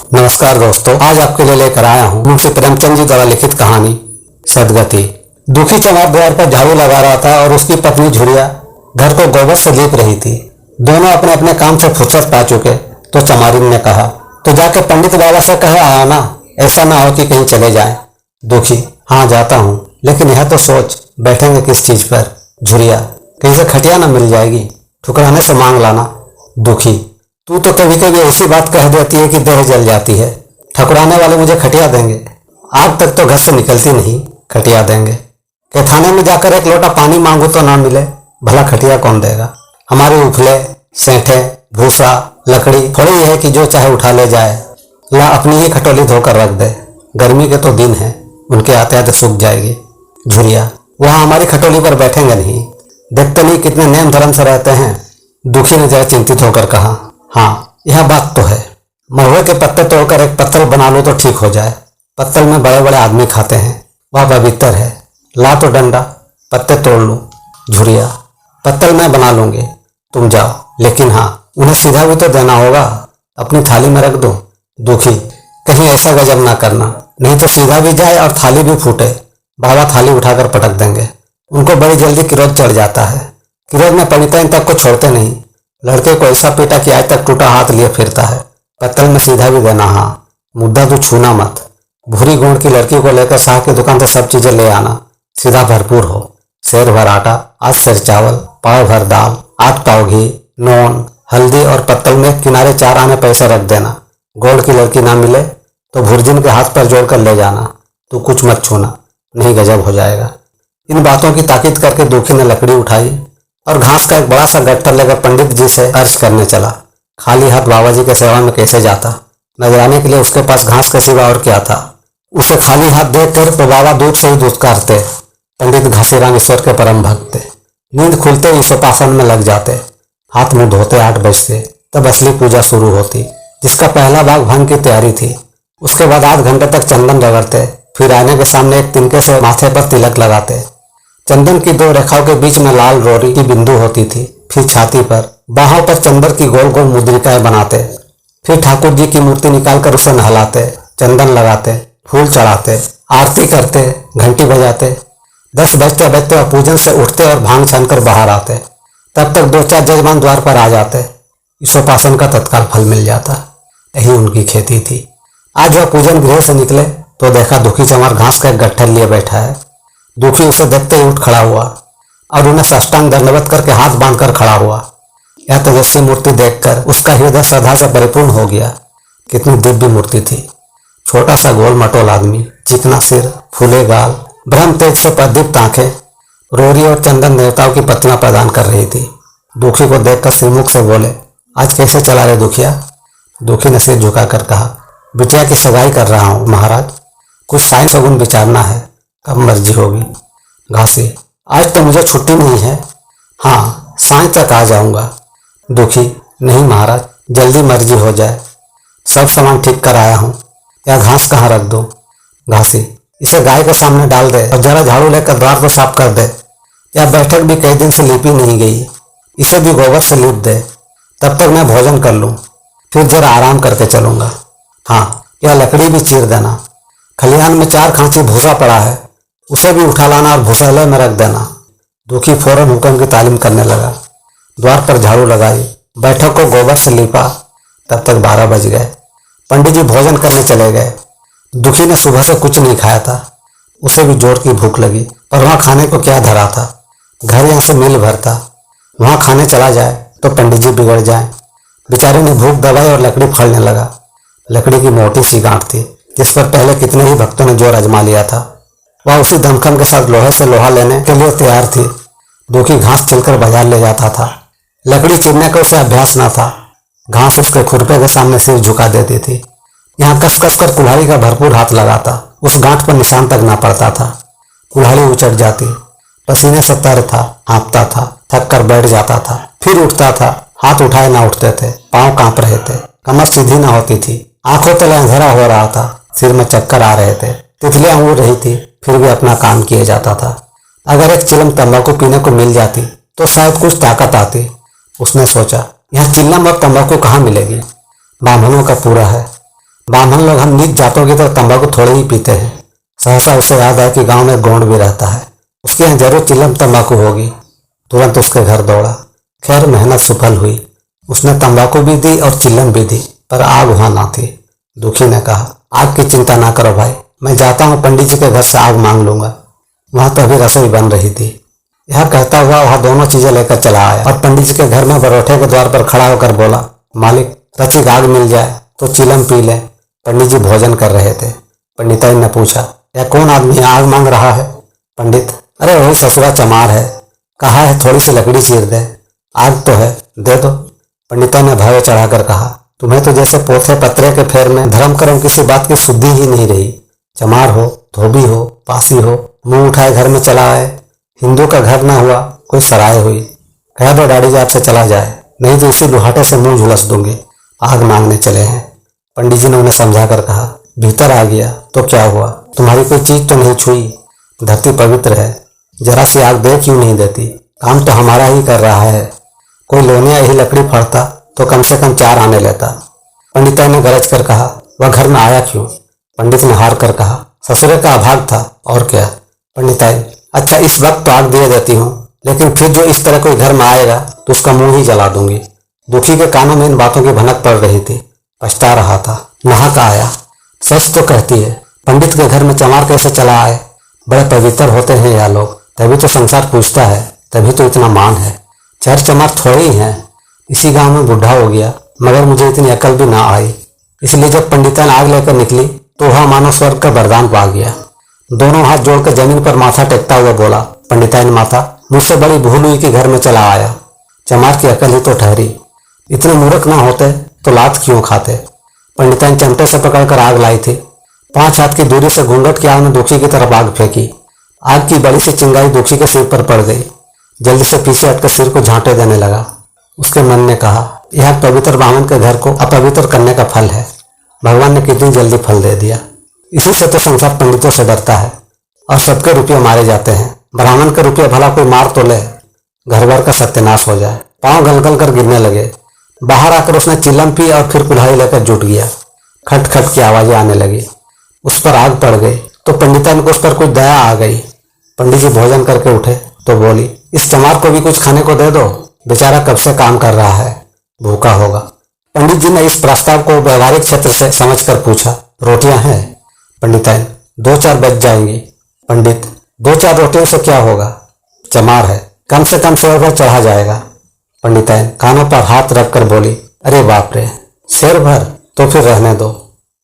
नमस्कार दोस्तों, आज आपके लिए लेकर आया हूँ मुंशी प्रेमचंद जी द्वारा लिखित कहानी सदगति। दुखी चमार द्वार पर झाड़ू लगा रहा था और उसकी पत्नी झुरिया घर को गोबर से लीप रही थी। दोनों अपने अपने काम से फुर्सत पा चुके तो चमारिन ने कहा, तो जाके पंडित बाबा से कह आया ना, ऐसा ना हो कि कहीं चले जाए। दुखी, हाँ जाता हूँ, लेकिन यह तो सोच बैठेंगे किस चीज पर। झुरिया, कहीं से खटिया ना मिल जाएगी, ठुकराने से मांग लाना। दुखी, तू तो कभी कभी ऐसी बात कह देती है कि देह जल जाती है। ठकुराने वाले मुझे खटिया देंगे, आज तक तो घर से निकलती नहीं, खटिया देंगे। के थाने में जाकर एक लोटा पानी मांगू तो ना मिले, भला खटिया कौन देगा। हमारे उफले सेंठे भूसा लकड़ी थोड़ी है कि जो चाहे उठा ले जाए। ला अपनी ही खटोली धोकर रख दे, गर्मी के तो दिन है, उनके आते आते सूख जाएगी। झुरिया, वहां हमारी खटोली पर बैठेंगे नहीं, देखते नहीं कितने नेम धर्म से रहते हैं। दुखी ने जरा चिंतित होकर कहा, हाँ यह बात तो है, महुए के पत्ते तोड़कर एक पत्तल बना लो तो ठीक हो जाए। पत्तल में बड़े बड़े आदमी खाते हैं, वह पवित्र है। ला तो डंडा, पत्ते तोड़ लो। झुरिया, पत्तल मैं बना लूंगी, तुम जाओ, लेकिन हाँ उन्हें सीधा भी तो देना होगा, अपनी थाली में रख दो। दुखी, कहीं ऐसा गजब ना करना, नहीं तो सीधा भी जाए और थाली भी फूटे, बाबा थाली उठाकर पटक देंगे। उनको बड़ी जल्दी क्रोध चढ़ जाता है, क्रोध में पंडिताइन तक को छोड़ते नहीं। लड़के को ऐसा पीटा कि आज तक टूटा हाथ लिए फिरता है। पत्तल में सीधा भी देना, हाँ मुद्दा तो छूना मत। भूरी गोंड की लड़की को लेकर शाह की दुकान से सब चीजें ले आना, सीधा भरपूर हो। सेर भर आटा, आध सेर चावल, पाव भर दाल, आध पाव घी, नून, हल्दी और पत्तल में किनारे 4 आने पैसे रख देना। गोंड की लड़की ना मिले तो भुर्जिन के हाथ पर जोड़कर ले जाना, तू कुछ मत छूना, नहीं गजब हो जाएगा। इन बातों की ताकीद करके दुखी ने लकड़ी उठाई और घास का एक बड़ा सा गट्ठर लेकर पंडित जी से अर्ज करने चला। खाली हाथ बाबा जी के सेवा में कैसे जाता, नजराने के लिए उसके पास घास के सिवा और क्या था। उसे खाली हाथ देखकर तो बाबा दूध से ही दुत्कारते। पंडित घासीराम ईश्वर के परम भक्त थे। नींद खुलते ही सोपासन में लग जाते, हाथ मुंह धोते 8 बजते, तब असली पूजा शुरू होती, जिसका पहला भाग भंग की तैयारी थी। उसके बाद आध घंटे तक चंदन रगड़ते, फिर आईने के सामने एक तिनके से माथे पर तिलक लगाते। चंदन की 2 रेखाओं के बीच में लाल रोरी की बिंदु होती थी। फिर छाती पर बाहों पर चंदन की गोल गोल मुद्रिकाएं बनाते। फिर ठाकुर जी की मूर्ति निकालकर उसे नहलाते, चंदन लगाते, फूल चढ़ाते, आरती करते, घंटी बजाते। 10 बजते बजते वह पूजन से उठते और भांग छानकर बाहर आते। तब तक 2-4 जजमान द्वार पर आ जाते। ईशोपासन का तत्काल फल मिल जाता। यही उनकी खेती थी। आज वह पूजन गृह से निकले तो देखा दुखी चमार घास का एक गट्ठर लिए बैठा है। दुखी उसे देखते ही उठ खड़ा हुआ और उन्हें साष्टांग दंडवत करके हाथ बांधकर खड़ा हुआ। यह तेजस्वी मूर्ति देखकर उसका हृदय श्रद्धा से परिपूर्ण हो गया। कितनी दिव्य मूर्ति थी। छोटा सा गोल मटोल आदमी, चिकना सिर, फूले गाल, ब्रह्म तेज से प्रदीप्त आंखें, रोरी और चंदन देवताओं की पत्तियां प्रदान कर रही थी। दुखी को देखकर श्रीमुख से बोले, आज कैसे चला रहे दुखिया। दुखी ने सिर झुकाकर कहा, बिटिया की सगाई कर रहा हूँ महाराज, कुछ साइन सगुन विचारना है, कब मर्जी होगी। घासी, आज तो मुझे छुट्टी नहीं है, हाँ सांझ तक आ जाऊंगा। दुखी, नहीं महाराज, जल्दी मर्जी हो जाए, सब सामान ठीक कर आया हूँ, या घास कहाँ रख दो। घासी, इसे गाय के सामने डाल दे और जरा झाड़ू लेकर द्वार को साफ कर दे। यह बैठक भी कई दिन से लीपी नहीं गई, इसे भी गोबर से लीप दे, तब तक मैं भोजन कर लूँ, फिर जरा आराम करके चलूंगा। हाँ यह लकड़ी भी चीर देना। खलिहान में 4 खांची भूसा पड़ा है, उसे भी उठा लाना और भूसाले में रख देना। दुखी फौरन हुक्म की तालीम करने लगा। द्वार पर झाड़ू लगाई, बैठक को गोबर से लीपा। तब तक 12 बज गए। पंडित जी भोजन करने चले गए। दुखी ने सुबह से कुछ नहीं खाया था, उसे भी जोर की भूख लगी, पर वहां खाने को क्या धरा था। घर यहाँ से मील भर था, वहां खाने चला जाए तो पंडित जी बिगड़ जाए। बेचारे ने भूख दबाई और लकड़ी फाड़ने लगा। लकड़ी की मोटी सी गांठ थी, जिस पर पहले कितने ही भक्तों ने जोर आजमा लिया था। वह उसी दमखम के साथ लोहे से लोहा लेने के लिए तैयार थी। दुखी घास छिलकर बाजार ले जाता था। लकड़ी चीरने का उसे अभ्यास न था। घास उसके खुरपे के सामने सिर झुका देती थी। यहाँ कस कस कर कुल्हाड़ी का भरपूर हाथ लगाता, उस गांठ पर निशान तक ना पड़ता था। कुल्हाड़ी उचट जाती, पसीने से तर था, हाँफता था, थक कर बैठ जाता था, फिर उठता था। हाथ उठाए ना उठते थे, पांव कांप रहे थे, कमर सीधी ना होती थी, आंखों तले अंधेरा हो रहा था, सिर में चक्कर आ रहे थे, तितलियां उड़ रही थी, फिर भी अपना काम किए जाता था। अगर एक चिलम तंबाकू पीने को मिल जाती तो शायद कुछ ताकत आती। उसने सोचा, यहाँ चिल्लम और तंबाकू कहाँ मिलेगी। ब्राह्मणों का पूरा है। लोग हम नीच जातों की तरह तंबाकू थोड़े ही पीते हैं। सहसा उसे याद आया कि गांव में गोंड भी रहता है, उसके यहाँ जरूर चिलम तंबाकू होगी। तुरंत उसके घर दौड़ा। खैर मेहनत सफल हुई। उसने तंबाकू भी दी और चिलम भी दी, पर आग वहां ना थी। दुखी ने कहा, आग की चिंता ना करो भाई, मैं जाता हूँ पंडित जी के घर से आग मांग लूंगा। वहां तो अभी रसोई बन रही थी। यह कहता हुआ वह दोनों चीजें लेकर चला आया और पंडित जी के घर में बरोठे के द्वार पर खड़ा होकर बोला, मालिक रचिक आग मिल जाए तो चिलम पी ले। पंडित जी भोजन कर रहे थे। पंडिताइन ने पूछा, यह कौन आदमी आग मांग रहा है? पंडित, अरे वही ससुरा चमार है, कहा है थोड़ी सी लकड़ी चीर दे, आग तो है, दे दो। पंडिताइन ने भावे चढ़ाकर कहा, तुम्हें तो जैसे पोथे पत्रे के फेर में धर्म कर्म किसी बात की शुद्धि ही नहीं रही। चमार हो, धोबी हो, पासी हो, मुंह उठाए घर में चला आए। हिंदू का घर न हुआ कोई सराय हुई। कह दो डैडी जी आपसे चला जाए, नहीं तो इसी लुहाटे से मुंह झुलस दूंगी। आग मांगने चले हैं। पंडित जी ने उन्हें समझाकर कहा, भीतर आ गया तो क्या हुआ, तुम्हारी कोई चीज तो नहीं छुई। धरती पवित्र है, जरा सी आग दे क्यों नहीं देती? काम तो हमारा ही कर रहा है। कोई लोनिया यही लकड़ी फड़ता तो कम से कम 4 आने लेता। पंडिताई ने गरज कर कहा, वह घर में आया क्यों? पंडित ने हार कर कहा, ससुरे का अभाग था और क्या। पंडिताई, अच्छा इस वक्त तो आग दे देती हूँ, लेकिन फिर जो इस तरह कोई घर में आएगा तो उसका मुंह ही जला दूंगी। दुखी के कानों में इन बातों की भनक पड़ रही थी। पछता रहा था। नहा का आया। सच तो कहती है, पंडित के घर में चमार कैसे चला आए? बड़े पवित्र होते हैं यह लोग, तभी तो संसार पूछता है, तभी तो इतना मान है। चर चमार थोड़े ही हैं। इसी गांव में बूढ़ा हो गया, मगर मुझे इतनी अकल भी ना आई। इसलिए जब पंडितान आग लेकर निकली तो वह मानव स्वर्ग का वरदान पा गया। दोनों हाथ जोड़कर जमीन पर माथा टेकता हुआ बोला, पंडिताइन माता, मुझसे बड़ी भूल हुई कि घर में चला आया। चमार की अकल ही तो ठहरी। इतने मूर्ख ना होते तो लात क्यों खाते। पंडिताइन चमटे से पकड़कर आग लाई थी। 5 हाथ की दूरी से घूंघट की आग ने दुखी की तरफ आग फेंकी। आग की बड़ी सी चिंगारी दुखी के सिर पर पड़ गई। जल्दी से पीछे हटकर सिर को झांटे देने लगा। उसके मन ने कहा, यह पवित्र ब्राह्मण के घर को अपवित्र करने का फल है। भगवान ने कितनी जल्दी फल दे दिया। इसी से तो संसार पंडितों से डरता है और सबके रुपये मारे जाते हैं। ब्राह्मण के रुपये भला कोई मार तो ले, घर भर का सत्यानाश हो जाए। पांव गलगल कर गिरने लगे। बाहर आकर उसने चिलम पी और फिर कुल्हाड़ी लेकर जुट गया। खट खट की आवाजें आने लगी। उस पर आग पड़ गई तो पंडिताइन को उस पर कुछ दया आ गई। पंडित जी भोजन करके उठे तो बोली, इस चमार को भी कुछ खाने को दे दो, बेचारा कब से काम कर रहा है, भूखा होगा। पंडित जी ने इस प्रस्ताव को व्यवहारिक क्षेत्र से समझकर पूछा, रोटियां हैं? पंडिताइन, 2-4 बच जाएंगी। पंडित, 2-4 रोटियों से क्या होगा? चमार है, कम से कम शेर भर चढ़ा जाएगा। पंडिताइन कानों पर हाथ रखकर बोली, अरे बाप रे, शेर भर? तो फिर रहने दो।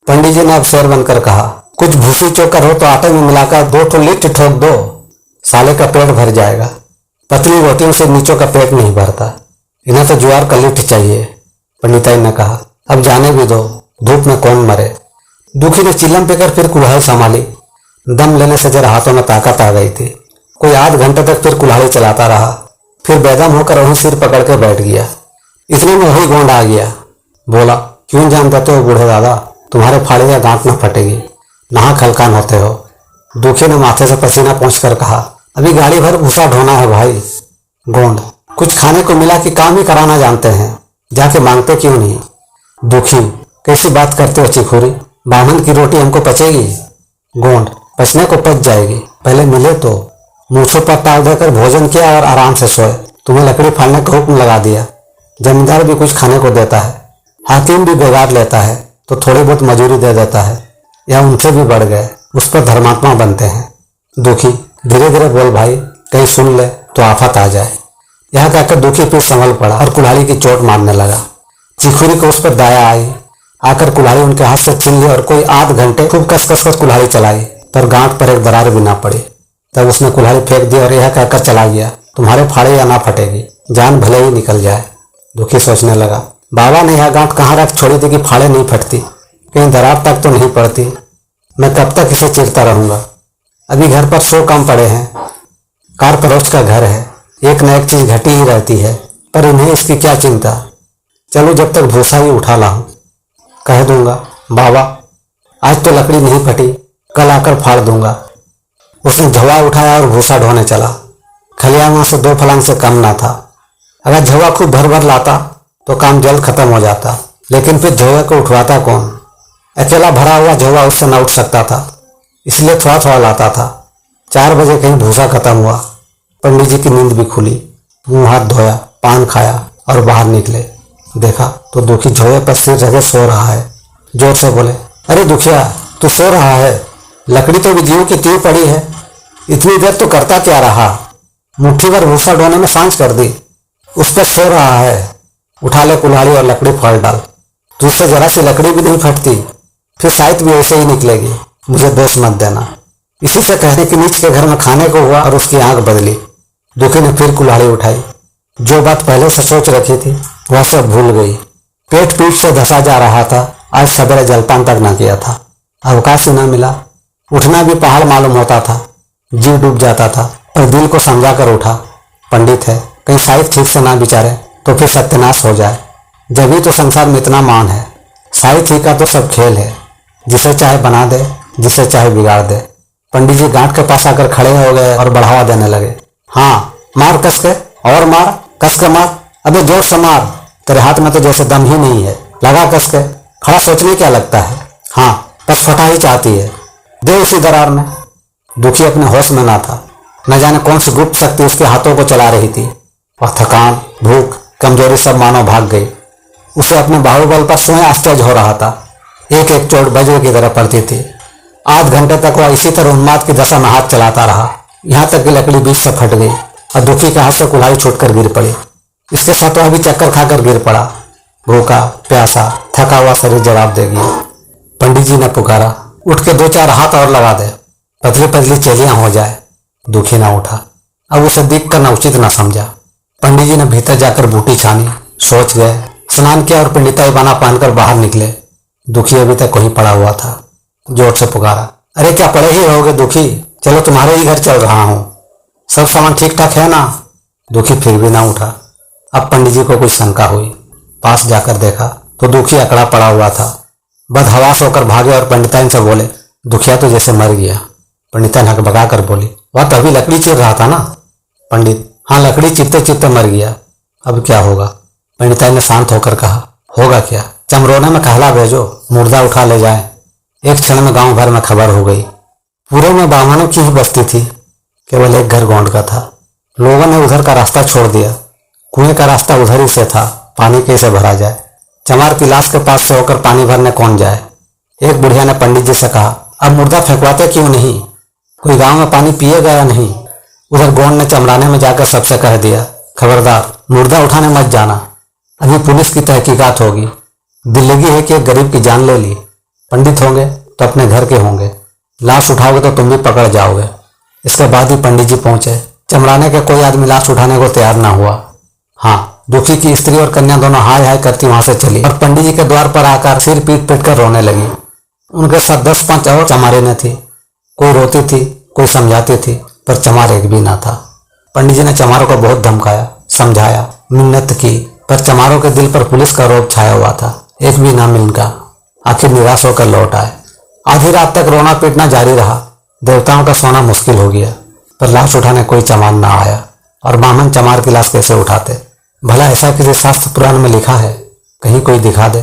पंडित जी ने अब शेर बनकर कहा, कुछ भूसी चोकर हो तो आटे में मिलाकर 2 ठो लिट्ट ठोक दो, साले का पेट भर जाएगा। पतली रोटियों से नीचों का पेट नहीं भरता, इन्हें तो ज्वार का लिट्ट चाहिए। पंडिताइन ने कहा, अब जाने भी दो, धूप में कौन मरे। दुखी ने चिलम पीकर फिर कुल्हाड़ी संभाली। दम लेने से जरा हाथों में ताकत आ गई थी। कोई आध घंटे तक फिर कुल्हाड़ी चलाता रहा, फिर बेदम होकर वहीं सिर पकड़ के बैठ गया। इतने में वही गोंड आ गया। बोला, क्यों जान देते हो बूढ़े दादा, तुम्हारे फाड़े या गांठ न फटेगी, नहा खलकान होते हो। दुखी ने माथे से पसीना पोंछकर कहा, अभी गाड़ी भर भूसा ढोना है भाई। गोंड, कुछ खाने को मिला कि काम ही कराना जानते हैं, जाके मांगते क्यों नहीं। दुखी, कैसी बात करते हो चिखुरी, बामन की रोटी हमको पचेगी? गोंड, पचने को पच जाएगी, पहले मिले तो। मूछों पर ताव देकर भोजन किया और आराम से सोए। तुम्हें लकड़ी फाड़ने का हुक्म लगा दिया। जमींदार भी कुछ खाने को देता है, हाकिम भी बेगार लेता है तो थोड़ी बहुत मजूरी दे देता है, या उनसे भी बढ़ गए, उस पर धर्मात्मा बनते हैं। दुखी, धीरे धीरे बोल भाई, कहीं सुन ले तो आफत आ जाए। यह कहकर दुखी फिर संभल पड़ा और कुल्हाड़ी की चोट मारने लगा। चिखुरी को उस पर दया आई, आकर कुल्हाड़ी उनके हाथ से छीन ली और कोई आध घंटे खूब कस कस कर कुल्हाड़ी चलाई, पर गांठ पर एक दरार भी ना पड़ी। तब उसने कुल्हाड़ी फेंक दी और यह कहकर चला गया, तुम्हारे फाड़े या ना फटेगी, जान भले ही निकल जाए। दुखी सोचने लगा, बाबा ने यह गांठ कहाँ रख छोड़ी थी कि फाड़े नहीं फटती, कहीं दरार तक तो नहीं पड़ती। मैं कब तक इसे चिरता रहूंगा। अभी घर पर 100 काम पड़े हैं। कार पड़ोस का घर है, एक न एक चीज घटी ही रहती है, पर इन्हें इसकी क्या चिंता। चलो जब तक भूसा ही उठा लाऊं। कह दूंगा, बाबा आज तो लकड़ी नहीं फटी, कल आकर फाड़ दूंगा। उसने झवा उठाया और भूसा ढोने चला। खलियान से 2 फलांग से कम ना था। अगर झवा खूब भर भर लाता तो काम जल्द खत्म हो जाता, लेकिन फिर झवे को उठवाता कौन। अकेला भरा हुआ झोला उससे न उठ सकता था, इसलिए थोड़ा थोड़ा लाता था। 4 बजे कहीं भूसा खत्म हुआ। पंडित जी की नींद भी खुली। मुंह हाथ धोया, पान खाया और बाहर निकले। देखा तो दुखी झोले पर सिर रखे सो रहा है। जोर से बोले, अरे दुखिया, तू सो रहा है? लकड़ी तो भी ज्यों की त्यों पड़ी है। इतनी देर तो करता क्या रहा? मुट्ठी भर भूसा ढोने में सांझ कर दी, उस पर सो रहा है। उठा ले कुल्हाड़ी और लकड़ी फोड़ डाल। तुझसे जरा सी लकड़ी भी नहीं फटती, फिर शायद भी ऐसे ही निकलेगी। मुझे दोष मत देना। इसी से कहने की नीच के घर में खाने को हुआ और उसकी आंख बदली। दुखी ने फिर कुल्हाड़ी उठाई। जो बात पहले से सोच रखी थी वह सब भूल गई। पेट पीठ से धंसा जा रहा था। आज सवेरे जलपान तक न किया था, अवकाश ही न मिला। उठना भी पहाड़ मालूम होता था। जीव डूब जाता था, पर दिल को समझा कर उठा। पंडित है, कहीं शायद ठीक से ना विचारे तो फिर सत्यानाश हो जाए। जब ही तो संसार में इतना मान है। शायद ही का तो सब खेल है, जिसे चाहे बना दे, जिसे चाहे बिगाड़ दे। पंडित जी गांठ के पास आकर खड़े हो गए और बढ़ावा देने लगे। हाँ, मार कस के, और मार, कस के मार, अबे जोर से मार। तेरे हाथ में तो जैसे दम ही नहीं है। लगा कस के। खड़ा सोचने क्या लगता है? हाँ, बस फटा ही चाहती है, दे उसी दरार में। दुखी अपने होश में ना था। न जाने कौन सी गुप्त शक्ति उसके हाथों को चला रही थी। वह थकान, भूख, कमजोरी सब मानो भाग गई। उसे अपने बाहुबल पर स्वयं आश्चर्य हो रहा था। एक एक चोट वज्र की तरह पड़ती थी। आध घंटे तक वह इसी तरह उन्माद की दशा में हाथ चलाता रहा, यहाँ तक कि लकड़ी बीच से फट गई और दुखी के हाथ से कुल्हाड़ी छूटकर गिर पड़ी। इसके साथ वह भी चक्कर खाकर गिर पड़ा। भूखा प्यासा थका हुआ शरीर जवाब देगी। पंडित जी ने पुकारा, उठ के 2-4 हाथ और लगा दे, पतली पतली चेलियां हो जाए। दुखी ना उठा। अब उसे दीप करना उचित ना समझा। पंडित जी ने भीतर जाकर बूटी छानी, सोच गए, स्नान किया और पंडिताई बाना पहनकर बाहर निकले। दुखी अभी तक वहीं पड़ा हुआ था। जोर से पुकारा, अरे क्या पड़े ही रहोगे दुखी? चलो तुम्हारे ही घर चल रहा हूं, सब सामान ठीक ठाक है ना? दुखी फिर भी ना उठा। अब पंडित जी को कुछ शंका हुई। पास जाकर देखा तो दुखी अकड़ा पड़ा हुआ था। बदहवास होकर भागे और पंडिताइन से बोले, दुखिया तो जैसे मर गया। पंडिताइन हकबका कर बोली, वह तो अभी लकड़ी चीर रहा था ना? पंडित, हाँ, लकड़ी चीरते चीरते मर गया। अब क्या होगा? पंडिताइन ने शांत होकर कहा, होगा क्या? चमरोने में कहला भेजो, मुर्दा उठा ले जाए। एक क्षण में गांव भर में खबर हो गई। पूरे में ब्राह्मणों की ही बस्ती थी। केवल एक घर गोंड का था। लोगों ने उधर का रास्ता छोड़ दिया। कुएं का रास्ता उधर ही से था। पानी कैसे भरा जाए? चमार की लाश के पास से होकर पानी भरने कौन जाए? एक बुढ़िया ने पंडित जी से कहा, अब मुर्दा फेंकवाते क्यों नहीं? कोई गांव में पानी पिएगा या नहीं? उधर गोंड ने चमराने में जाकर सबसे कह दिया, खबरदार, मुर्दा उठाने मत जाना, अभी पुलिस की तहकीकात होगी। दिल लगी है कि एक गरीब की जान ले ली। पंडित होंगे तो अपने घर के होंगे, लाश उठाओगे तो तुम भी पकड़ जाओगे। इसके बाद ही पंडित जी पहुंचे। चमराने के कोई आदमी लाश उठाने को तैयार ना हुआ। हाँ, दुखी की स्त्री और कन्या दोनों हाय हाय करती वहां से चली और पंडित जी के द्वार पर आकर सिर पीट पीट कर रोने लगी। उनके साथ 10-5 और चमारे न थी। कोई रोती थी, कोई समझाती थी, पर चमार एक भी ना था। पंडित जी ने चमारों को बहुत धमकाया, समझाया, मिन्नत की, पर चमारों के दिल पर पुलिस का रोब छाया हुआ था। एक भी ना मिलकर आखिर निराश होकर लौट आए। आधी रात तक रोना पीटना जारी रहा। देवताओं का सोना मुश्किल हो गया, पर लाश उठाने कोई चमार ना आया। और ब्राह्मण चमार की लाश कैसे उठाते? भला ऐसा किसी शास्त्र पुराण में लिखा है? कहीं कोई दिखा दे।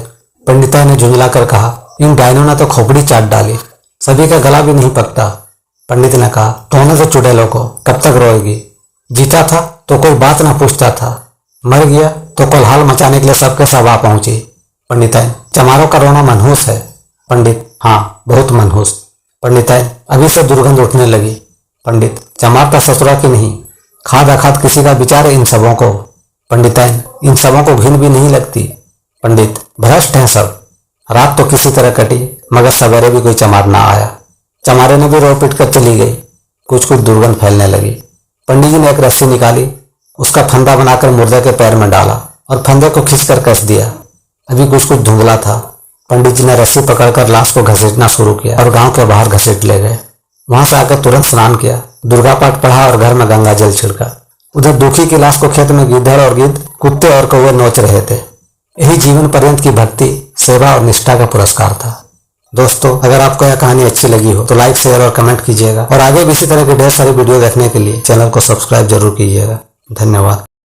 पंडिता ने झुंझला कर कहा, इन डायनों ने तो खोपड़ी चाट डाली, सभी का गला भी नहीं पकता। पंडित ने कहा, तोने से चुड़ैलों को कब तक रोएगी? जीता था तो कोई बात ना पूछता था, मर गया तो कोलाहल मचाने के लिए सबके सब आ पहुंची। पंडिताइन, चमारों का रोना मनहूस है। पंडित, हाँ, बहुत मनहूस। पंडिताइन, अभी से दुर्गंध उठने लगी। पंडित, चमार का ससुरा की नहीं, खाद अखाद किसी का विचार है इन सबों को। पंडिताइन, इन सबों को घिन भी नहीं लगती। पंडित, भ्रष्ट हैं सब। रात तो किसी तरह कटी, मगर सवेरे भी कोई चमार ना आया। चमारे ने भी रो पीट कर चली गई। कुछ कुछ दुर्गंध फैलने लगी। पंडित जी ने एक रस्सी निकाली, उसका फंदा बनाकर मुर्दे के पैर में डाला और फंदे को खींचकर कस दिया। अभी कुछ कुछ धुंधला था। पंडित जी ने रस्सी पकड़कर लाश को घसीटना शुरू किया और गांव के बाहर घसीट ले गए। वहां से आकर तुरंत स्नान किया, दुर्गा पाठ पढ़ा और घर में गंगा जल छिड़का। उधर दुखी की लाश को खेत में गिद्धड़ और गिद्ध, कुत्ते और कौवे नोच रहे थे। यही जीवन पर्यंत की भक्ति, सेवा और निष्ठा का पुरस्कार था। दोस्तों, अगर आपको यह कहानी अच्छी लगी हो तो लाइक, शेयर और कमेंट कीजिएगा और आगे भी इसी तरह के ढेर सारी वीडियो देखने के लिए चैनल को सब्सक्राइब जरूर कीजिएगा। धन्यवाद।